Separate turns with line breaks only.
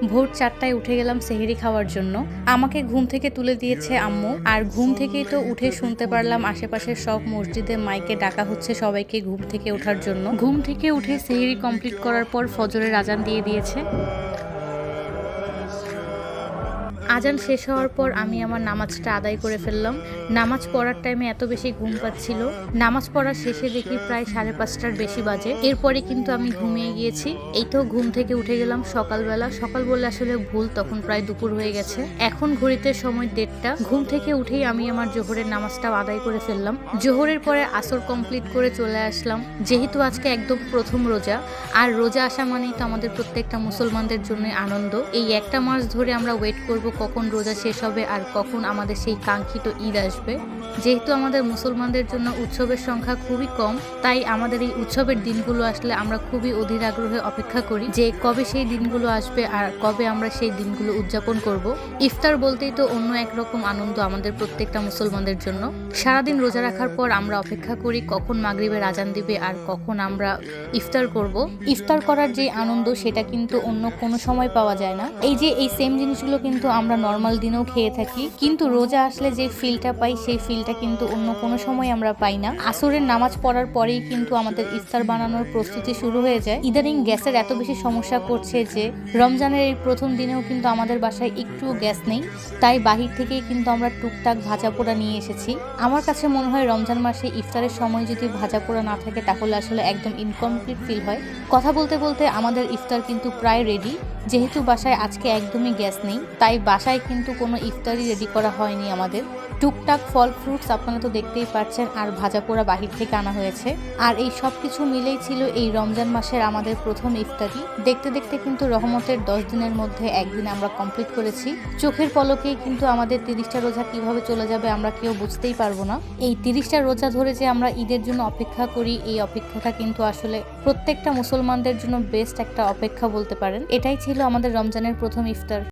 ভোর 4টায় উঠে গেলাম সেহরি খাওয়ার জন্য। আমাকে ঘুম থেকে তুলে দিয়েছে আম্মু, আর ঘুম থেকেই তো উঠে শুনতে পারলাম আশেপাশের সব মসজিদে মাইকে ডাকা হচ্ছে সবাইকে ঘুম থেকে ওঠার জন্য। ঘুম থেকে উঠে সেহরি কমপ্লিট করার পর ফজরের আজান দিয়ে দিয়েছে। আজান শেষ হওয়ার পর আমি আমার নামাজটা আদায় করে ফেললাম। নামাজ পড়ার টাইমে এত বেশি ঘুম পাচ্ছিল, নামাজ পড়ার শেষে দেখি প্রায় 5:30টার বেশি বাজে। এরপরে কিন্তু আমি ঘুমিয়ে গিয়েছি। এই তো ঘুম থেকে উঠে গেলাম সকালবেলা। সকাল বললে আসলে ভুল, তখন প্রায় দুপুর হয়ে গেছে। এখন ঘড়িতে সময় 1:30। ঘুম থেকে উঠেই আমি আমার জোহরের নামাজটাও আদায় করে ফেললাম। জোহরের পরে আসর কমপ্লিট করে চলে আসলাম। যেহেতু আজকে একদম প্রথম রোজা, আর রোজা আসা মানেই তো আমাদের প্রত্যেকটা মুসলমানদের জন্য আনন্দ। এই একটা মাস ধরে আমরা ওয়েট করব কখন রোজা শেষ হবে আর কখন আমাদের সেই কাঙ্ক্ষিত ঈদ আসবে। যেহেতু আমাদের মুসলমানদের জন্য উৎসবের সংখ্যা খুবই কম, তাই আমাদের এই উৎসবের দিনগুলো আসলে আমরা খুবই অধীর আগ্রহে অপেক্ষা করি যে কবে সেই দিনগুলো আসবে আর কবে আমরা সেই দিনগুলো উদযাপন করব। ইফতার বলতেই তো অন্য একরকম আনন্দ আমাদের প্রত্যেকটা মুসলমানদের জন্য। সারাদিন রোজা রাখার পর আমরা অপেক্ষা করি কখন মাগরিবের আজান দিবে আর কখন আমরা ইফতার করব। ইফতার করার যে আনন্দ সেটা কিন্তু অন্য কোনো সময় পাওয়া যায় না। এই যে এই সেম জিনিসগুলো কিন্তু আমরা নর্মাল দিনেও খেয়ে থাকি, কিন্তু রোজা আসলে যে ফিলটা পাই সেই ফিলটা কিন্তু অন্য কোনো সময় আমরা পাই না। আসরের নামাজ পড়ার পরেই কিন্তু আমাদের ইফতার বানানোর প্রস্তুতি শুরু হয়ে যায়। ইদানিং গ্যাসের এত বেশি সমস্যা করছে যে রমজানের এই প্রথম দিনেও কিন্তু আমাদের বাসায় একটু গ্যাস নেই, তাই বাহির থেকেই কিন্তু আমরা টুকটাক ভাজা পোড়া নিয়ে এসেছি। আমার কাছে মনে হয় রমজান মাসে ইফতারের সময় যদি ভাজা পোড়া না থাকে তাহলে আসলে একদম ইনকমপ্লিট ফিল হয়। কথা বলতে বলতে আমাদের ইফতার কিন্তু প্রায় রেডি। যেহেতু বাসায় আজকে একদমই গ্যাস নেই, তাই বাসায় কিন্তু কোনো ইফতারই রেডি করা হয়নি আমাদের। টুকটাক ফল ফ্রুটস আপনারা তো দেখতেই পাচ্ছেন, আর ভাজা পোড়া বাহির থেকে আনা হয়েছে। আর এই সব কিছু মিলেই ছিল এই রমজান মাসের আমাদের প্রথম ইফতারি। দেখতে দেখতে কিন্তু রহমতের 10 দিনের মধ্যে একদিন আমরা কমপ্লিট করেছি। চোখের পলকেই কিন্তু আমাদের 30টা রোজা কিভাবে চলে যাবে আমরা কেউ বুঝতেই পারবো না। এই 30টা রোজা ধরে যে আমরা ঈদের জন্য অপেক্ষা করি, এই অপেক্ষাটা কিন্তু আসলে প্রত্যেকটা মুসলমানদের জন্য বেস্ট একটা অপেক্ষা বলতে পারেন। এটাই ছিল আমাদের রমজানের প্রথম ইফতার।